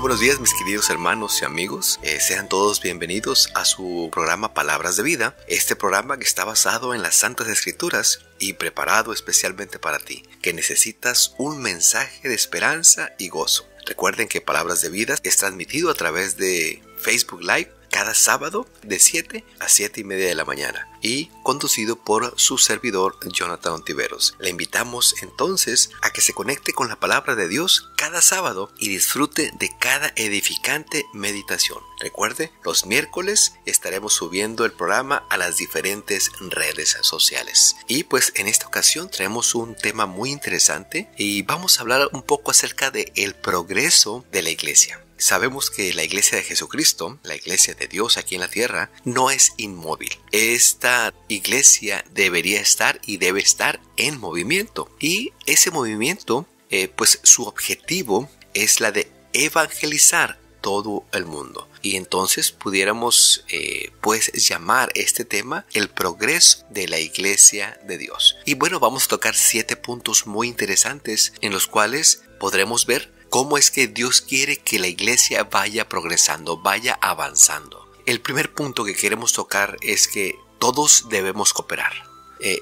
buenos días, mis queridos hermanos y amigos. Sean todos bienvenidos a su programa Palabras de Vida. Este programa que está basado en las Santas Escrituras y preparado especialmente para ti, que necesitas un mensaje de esperanza y gozo. Recuerden que Palabras de Vida es transmitido a través de Facebook Live cada sábado de 7 a 7 y media de la mañana y conducido por su servidor Jonathan Ontiveros. Le invitamos entonces a que se conecte con la palabra de Dios cada sábado y disfrute de cada edificante meditación. Recuerde, los miércoles estaremos subiendo el programa a las diferentes redes sociales. Y pues en esta ocasión traemos un tema muy interesante y vamos a hablar un poco acerca del progreso de la iglesia. Sabemos que la iglesia de Jesucristo, la iglesia de Dios aquí en la tierra, no es inmóvil. Esta iglesia debería estar y debe estar en movimiento. Y ese movimiento, pues su objetivo es la de evangelizar todo el mundo. Y entonces pudiéramos pues llamar este tema el progreso de la iglesia de Dios. Y bueno, vamos a tocar 7 puntos muy interesantes en los cuales podremos ver cómo es que Dios quiere que la iglesia vaya progresando, vaya avanzando. El primer punto que queremos tocar es que todos debemos cooperar.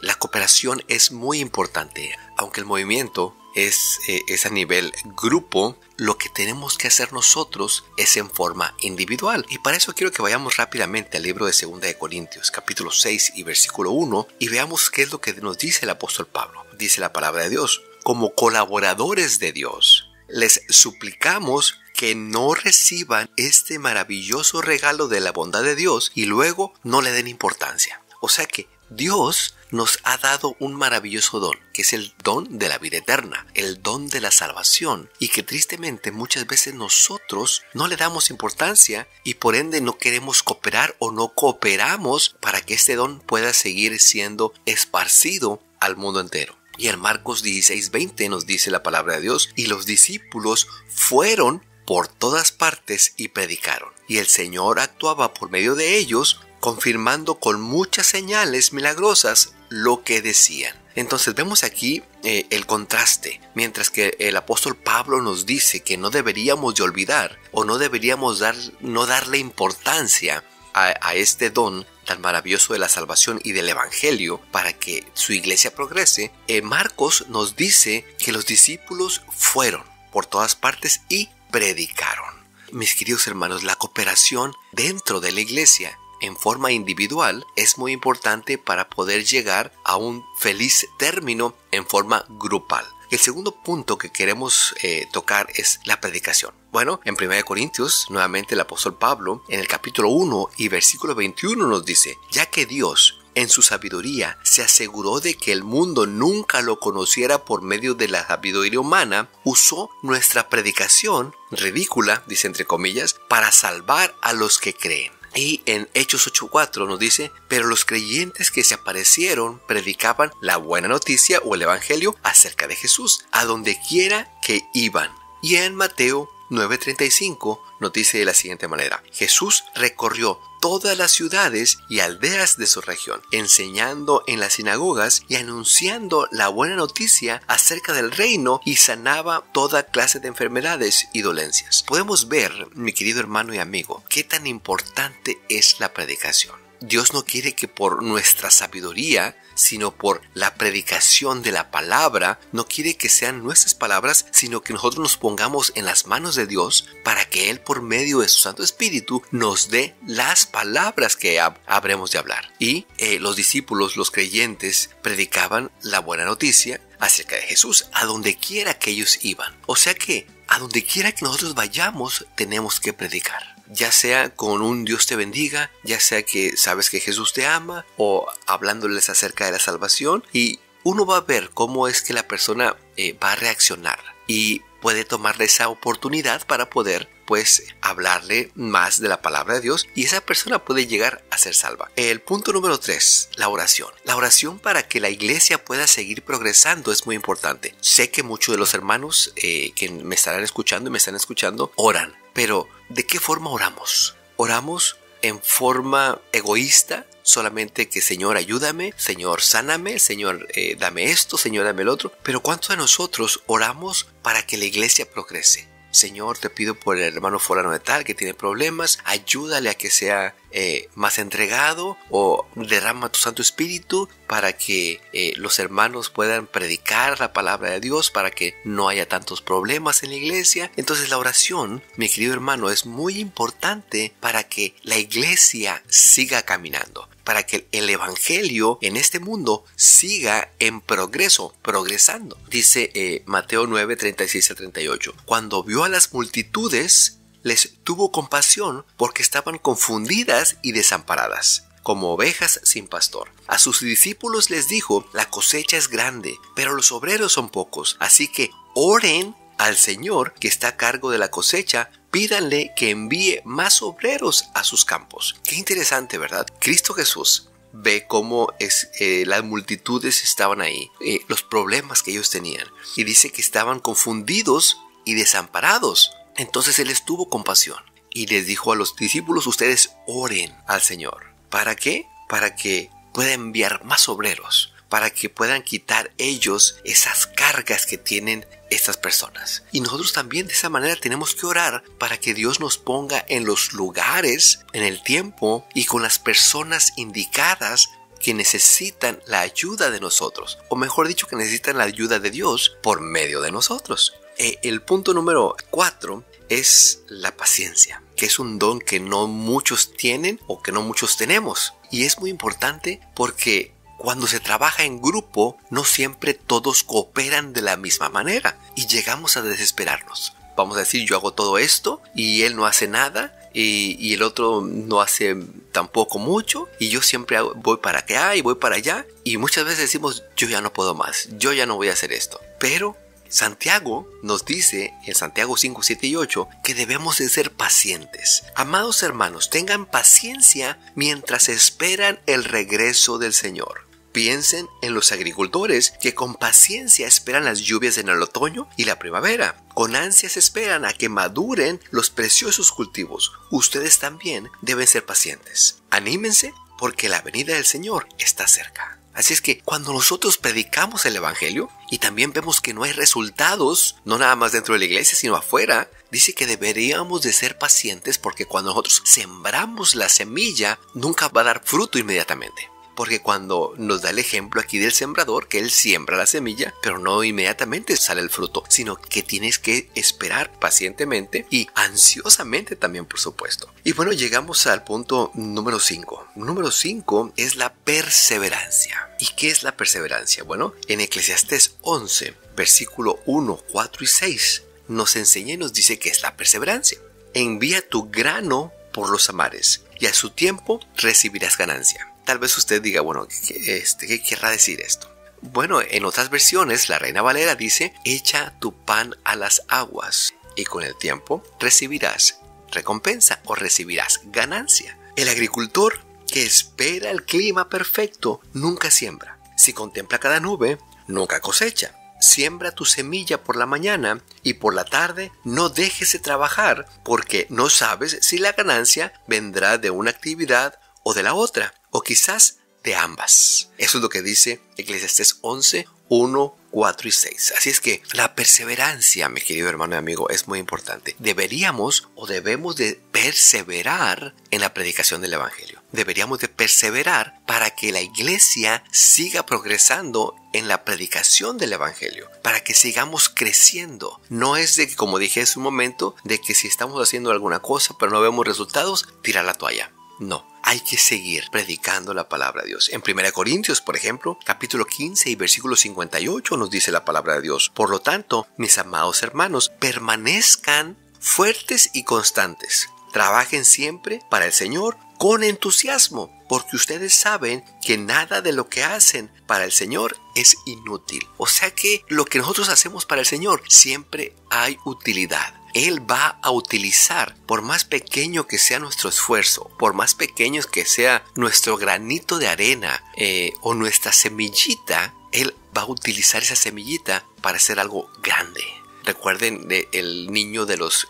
La cooperación es muy importante. Aunque el movimiento es a nivel grupo, lo que tenemos que hacer nosotros es en forma individual. Y para eso quiero que vayamos rápidamente al libro de 2 de Corintios, capítulo 6 y versículo 1, y veamos qué es lo que nos dice el apóstol Pablo. Dice la palabra de Dios: como colaboradores de Dios, les suplicamos que no reciban este maravilloso regalo de la bondad de Dios y luego no le den importancia. O sea que Dios nos ha dado un maravilloso don, que es el don de la vida eterna, el don de la salvación, y que tristemente muchas veces nosotros no le damos importancia y por ende no queremos cooperar o no cooperamos para que este don pueda seguir siendo esparcido al mundo entero. Y en Marcos 16:20 nos dice la palabra de Dios: y los discípulos fueron por todas partes y predicaron. Y el Señor actuaba por medio de ellos, confirmando con muchas señales milagrosas lo que decían. Entonces vemos aquí el contraste. Mientras que el apóstol Pablo nos dice que no deberíamos de olvidar o no deberíamos no darle importancia a este don tan maravilloso de la salvación y del evangelio para que su iglesia progrese, Marcos nos dice que los discípulos fueron por todas partes y predicaron. Mis queridos hermanos, la cooperación dentro de la iglesia en forma individual es muy importante para poder llegar a un feliz término en forma grupal. El segundo punto que queremos tocar es la predicación. Bueno, en 1 Corintios, nuevamente el apóstol Pablo, en el capítulo 1 y versículo 21 nos dice: ya que Dios, en su sabiduría, se aseguró de que el mundo nunca lo conociera por medio de la sabiduría humana, usó nuestra predicación, ridícula, dice entre comillas, para salvar a los que creen. Y en Hechos 8:4 nos dice: pero los creyentes que se aparecieron predicaban la buena noticia o el evangelio acerca de Jesús, a donde quiera que iban. Y en Mateo 9:35 nos dice de la siguiente manera: Jesús recorrió todas las ciudades y aldeas de su región, enseñando en las sinagogas y anunciando la buena noticia acerca del reino, y sanaba toda clase de enfermedades y dolencias. Podemos ver, mi querido hermano y amigo, qué tan importante es la predicación. Dios no quiere que por nuestra sabiduría, sino por la predicación de la palabra, no quiere que sean nuestras palabras, sino que nosotros nos pongamos en las manos de Dios para que Él, por medio de su Santo Espíritu, nos dé las palabras que habremos de hablar. Y los discípulos, los creyentes, predicaban la buena noticia acerca de Jesús a donde quiera que ellos iban. O sea que a donde quiera que nosotros vayamos, tenemos que predicar. Ya sea con un Dios te bendiga, ya sea que sabes que Jesús te ama, o hablándoles acerca de la salvación, y uno va a ver cómo es que la persona va a reaccionar y puede tomarle esa oportunidad para poder pues hablarle más de la palabra de Dios, y esa persona puede llegar a ser salva. El punto número 3, la oración. La oración para que la iglesia pueda seguir progresando es muy importante. Sé que muchos de los hermanos que me estarán escuchando y me están escuchando oran, pero ¿de qué forma oramos? ¿Oramos en forma egoísta? Solamente que Señor ayúdame, Señor sáname, Señor dame esto, Señor dame el otro. Pero ¿cuántos de nosotros oramos para que la iglesia progrese? Señor, te pido por el hermano fulano de tal que tiene problemas, ayúdale a que sea más entregado, o derrama tu Santo Espíritu para que los hermanos puedan predicar la palabra de Dios, para que no haya tantos problemas en la iglesia. Entonces la oración, mi querido hermano, es muy importante para que la iglesia siga caminando, para que el evangelio en este mundo siga en progreso, progresando. Dice Mateo 9, 36 a 38. Cuando vio a las multitudes, les tuvo compasión porque estaban confundidas y desamparadas, como ovejas sin pastor. A sus discípulos les dijo: la cosecha es grande, pero los obreros son pocos, así que oren al Señor que está a cargo de la cosecha, pídanle que envíe más obreros a sus campos. Qué interesante, ¿verdad? Cristo Jesús ve cómo las multitudes estaban ahí, los problemas que ellos tenían, y dice que estaban confundidos y desamparados. Entonces Él tuvo compasión y les dijo a los discípulos: ustedes oren al Señor. ¿Para qué? Para que pueda enviar más obreros, para que puedan quitar ellos esas cargas que tienen estas personas. Y nosotros también de esa manera tenemos que orar para que Dios nos ponga en los lugares, en el tiempo y con las personas indicadas que necesitan la ayuda de nosotros, o mejor dicho, que necesitan la ayuda de Dios por medio de nosotros. El punto número 4 es la paciencia, que es un don que no muchos tienen o que no muchos tenemos. Y es muy importante porque cuando se trabaja en grupo, no siempre todos cooperan de la misma manera y llegamos a desesperarnos. Vamos a decir: yo hago todo esto y él no hace nada, y el otro no hace tampoco mucho, y yo siempre voy para acá y voy para allá, y muchas veces decimos: yo ya no puedo más, yo ya no voy a hacer esto. Pero Santiago nos dice en Santiago 5, 7 y 8 que debemos de ser pacientes. Amados hermanos, tengan paciencia mientras esperan el regreso del Señor. Piensen en los agricultores que con paciencia esperan las lluvias en el otoño y la primavera. Con ansias esperan a que maduren los preciosos cultivos. Ustedes también deben ser pacientes. Anímense porque la venida del Señor está cerca. Así es que cuando nosotros predicamos el evangelio y también vemos que no hay resultados, no nada más dentro de la iglesia sino afuera, dice que deberíamos de ser pacientes, porque cuando nosotros sembramos la semilla nunca va a dar fruto inmediatamente. Porque cuando nos da el ejemplo aquí del sembrador, que él siembra la semilla, pero no inmediatamente sale el fruto, sino que tienes que esperar pacientemente y ansiosamente también, por supuesto. Y bueno, llegamos al punto número 5. Número 5 es la perseverancia. ¿Y qué es la perseverancia? Bueno, en Eclesiastés 11, versículo 1, 4 y 6, nos enseña y nos dice que es la perseverancia. Envía tu grano por los mares, y a su tiempo recibirás ganancia. Tal vez usted diga: bueno, ¿qué querrá decir esto? Bueno, en otras versiones, la Reina Valera dice: echa tu pan a las aguas, y con el tiempo recibirás recompensa o recibirás ganancia. El agricultor que espera el clima perfecto nunca siembra. Si contempla cada nube, nunca cosecha. Siembra tu semilla por la mañana y por la tarde no dejes de trabajar, porque no sabes si la ganancia vendrá de una actividad o de la otra, o quizás de ambas. Eso es lo que dice Eclesiastés 11, 1, 4 y 6. Así es que la perseverancia, mi querido hermano y amigo, es muy importante. Deberíamos o debemos de perseverar en la predicación del evangelio. Deberíamos de perseverar para que la iglesia siga progresando en la predicación del evangelio, para que sigamos creciendo. No es de que, como dije hace un momento, de que si estamos haciendo alguna cosa pero no vemos resultados, tirar la toalla. No, hay que seguir predicando la palabra de Dios. En 1 Corintios, por ejemplo, capítulo 15 y versículo 58 nos dice la palabra de Dios: por lo tanto, mis amados hermanos, permanezcan fuertes y constantes. Trabajen siempre para el Señor con entusiasmo, porque ustedes saben que nada de lo que hacen para el Señor es inútil. O sea que lo que nosotros hacemos para el Señor siempre hay utilidad. Él va a utilizar, por más pequeño que sea nuestro esfuerzo, por más pequeños que sea nuestro granito de arena o nuestra semillita, Él va a utilizar esa semillita para hacer algo grande. Recuerden el niño de los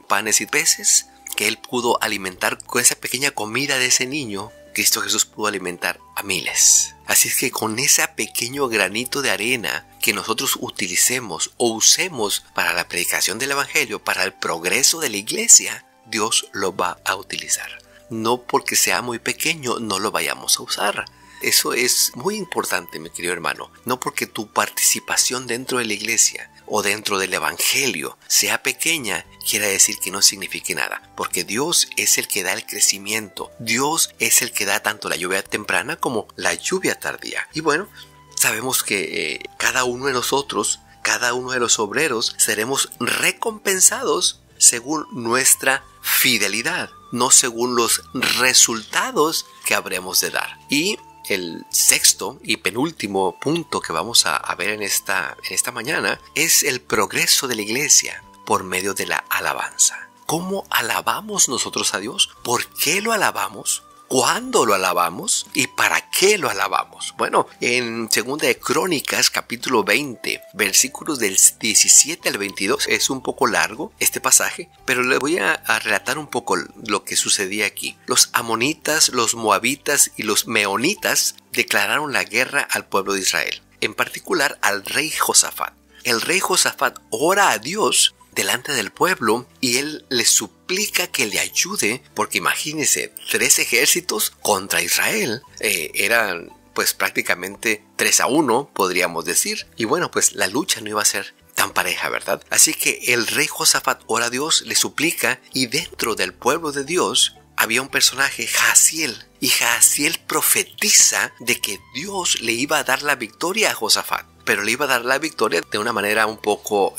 panes y peces, que Él pudo alimentar con esa pequeña comida de ese niño. Cristo Jesús pudo alimentar a miles. Así es que con ese pequeño granito de arena que nosotros utilicemos o usemos para la predicación del Evangelio, para el progreso de la iglesia, Dios lo va a utilizar. No porque sea muy pequeño no lo vayamos a usar. Eso es muy importante, mi querido hermano. No porque tu participación dentro de la iglesia o dentro del Evangelio sea pequeña, quiere decir que no signifique nada. Porque Dios es el que da el crecimiento. Dios es el que da tanto la lluvia temprana como la lluvia tardía. Y bueno, sabemos que cada uno de nosotros, cada uno de los obreros, seremos recompensados según nuestra fidelidad, no según los resultados que habremos de dar. Y el sexto y penúltimo punto que vamos a ver en esta mañana es el progreso de la iglesia por medio de la alabanza. ¿Cómo alabamos nosotros a Dios? ¿Por qué lo alabamos? ¿Cuándo lo alabamos? ¿Y para qué lo alabamos? Bueno, en 2 de Crónicas, capítulo 20, versículos del 17 al 22, es un poco largo este pasaje, pero le voy a relatar un poco lo que sucedía aquí. Los amonitas, los moabitas y los meonitas declararon la guerra al pueblo de Israel, en particular al rey Josafat. El rey Josafat ora a Dios delante del pueblo y él le suplica que le ayude, porque imagínense, 3 ejércitos contra Israel. Eran pues prácticamente 3-1, podríamos decir. Y bueno, pues la lucha no iba a ser tan pareja, ¿verdad? Así que el rey Josafat ora a Dios, le suplica, y dentro del pueblo de Dios había un personaje, Jaasiel. Y Jaasiel profetiza de que Dios le iba a dar la victoria a Josafat. Pero le iba a dar la victoria de una manera un poco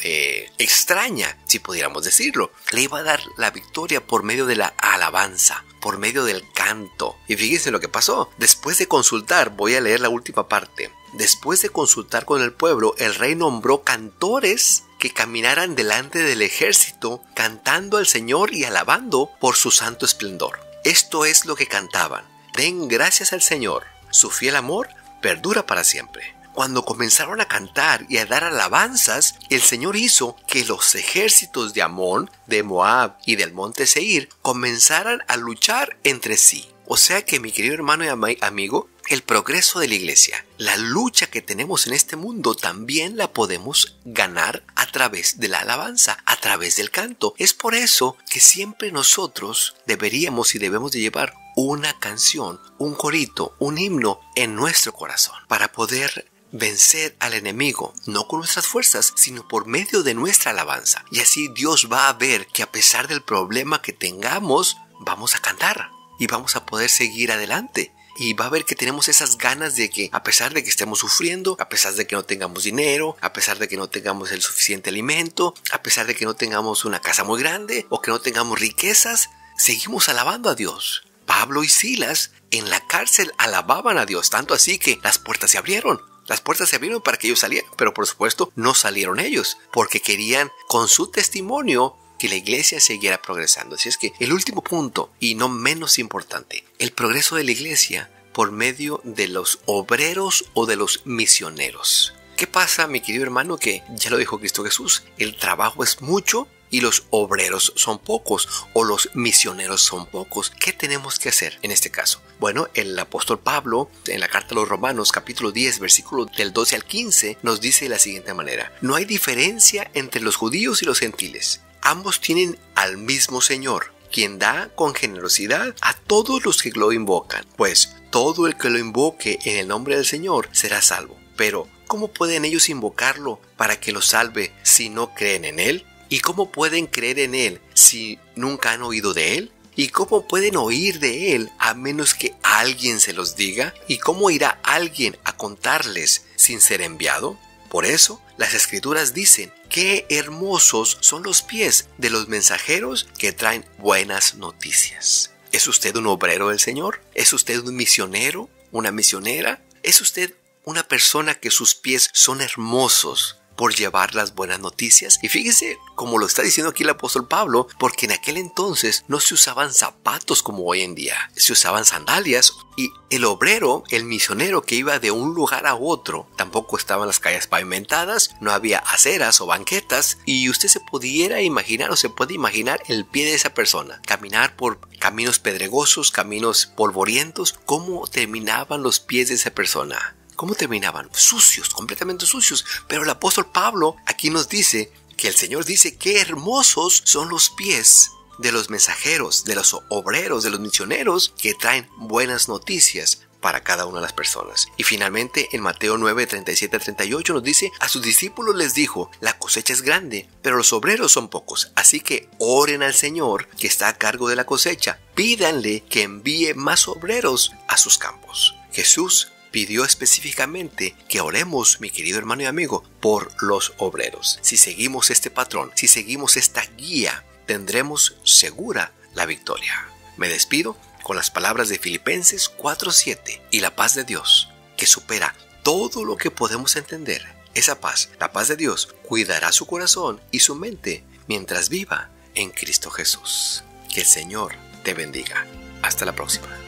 extraña, si pudiéramos decirlo. Le iba a dar la victoria por medio de la alabanza, por medio del canto. Y fíjense lo que pasó. Después de consultar, voy a leer la última parte. Después de consultar con el pueblo, el rey nombró cantores que caminaran delante del ejército, cantando al Señor y alabando por su santo esplendor. Esto es lo que cantaban: den gracias al Señor, su fiel amor perdura para siempre. Cuando comenzaron a cantar y a dar alabanzas, el Señor hizo que los ejércitos de Amón, de Moab y del monte Seir comenzaran a luchar entre sí. O sea que, mi querido hermano y amigo, el progreso de la iglesia, la lucha que tenemos en este mundo, también la podemos ganar a través de la alabanza, a través del canto. Es por eso que siempre nosotros deberíamos y debemos de llevar una canción, un corito, un himno en nuestro corazón para poder vencer al enemigo, no con nuestras fuerzas, sino por medio de nuestra alabanza. Y así Dios va a ver que a pesar del problema que tengamos, vamos a cantar y vamos a poder seguir adelante. Y va a ver que tenemos esas ganas de que, a pesar de que estemos sufriendo, a pesar de que no tengamos dinero, a pesar de que no tengamos el suficiente alimento, a pesar de que no tengamos una casa muy grande o que no tengamos riquezas, seguimos alabando a Dios. Pablo y Silas en la cárcel alababan a Dios, tanto así que las puertas se abrieron. Las puertas se abrieron para que ellos salieran, pero por supuesto no salieron ellos, porque querían con su testimonio que la iglesia siguiera progresando. Así es que el último punto, y no menos importante, el progreso de la iglesia por medio de los obreros o de los misioneros. ¿Qué pasa, mi querido hermano? Que ya lo dijo Cristo Jesús, el trabajo es mucho y los obreros son pocos, o los misioneros son pocos. ¿Qué tenemos que hacer en este caso? Bueno, el apóstol Pablo, en la carta a los Romanos, capítulo 10, versículo del 12 al 15, nos dice de la siguiente manera: no hay diferencia entre los judíos y los gentiles. Ambos tienen al mismo Señor, quien da con generosidad a todos los que lo invocan. Pues todo el que lo invoque en el nombre del Señor será salvo. Pero, ¿cómo pueden ellos invocarlo para que los salve si no creen en Él? ¿Y cómo pueden creer en Él si nunca han oído de Él? ¿Y cómo pueden oír de Él a menos que alguien se los diga? ¿Y cómo irá alguien a contarles sin ser enviado? Por eso, las Escrituras dicen: qué hermosos son los pies de los mensajeros que traen buenas noticias. ¿Es usted un obrero del Señor? ¿Es usted un misionero? ¿Una misionera? ¿Es usted una persona que sus pies son hermosos por llevar las buenas noticias. Y fíjese como lo está diciendo aquí el apóstol Pablo, porque en aquel entonces no se usaban zapatos como hoy en día, se usaban sandalias, y el obrero, el misionero que iba de un lugar a otro, tampoco estaban las calles pavimentadas, no había aceras o banquetas, y usted se pudiera imaginar o se puede imaginar el pie de esa persona, caminar por caminos pedregosos, caminos polvorientos. ¿Cómo terminaban los pies de esa persona? ¿Cómo terminaban? Sucios, completamente sucios. Pero el apóstol Pablo aquí nos dice que el Señor dice qué hermosos son los pies de los mensajeros, de los obreros, de los misioneros que traen buenas noticias para cada una de las personas. Y finalmente en Mateo 9, 37 al 38 nos dice: a sus discípulos les dijo, la cosecha es grande, pero los obreros son pocos, así que oren al Señor que está a cargo de la cosecha, pídanle que envíe más obreros a sus campos. Jesús pidió específicamente que oremos, mi querido hermano y amigo, por los obreros. Si seguimos este patrón, si seguimos esta guía, tendremos segura la victoria. Me despido con las palabras de Filipenses 4:7, y la paz de Dios, que supera todo lo que podemos entender, esa paz, la paz de Dios, cuidará su corazón y su mente mientras viva en Cristo Jesús. Que el Señor te bendiga. Hasta la próxima.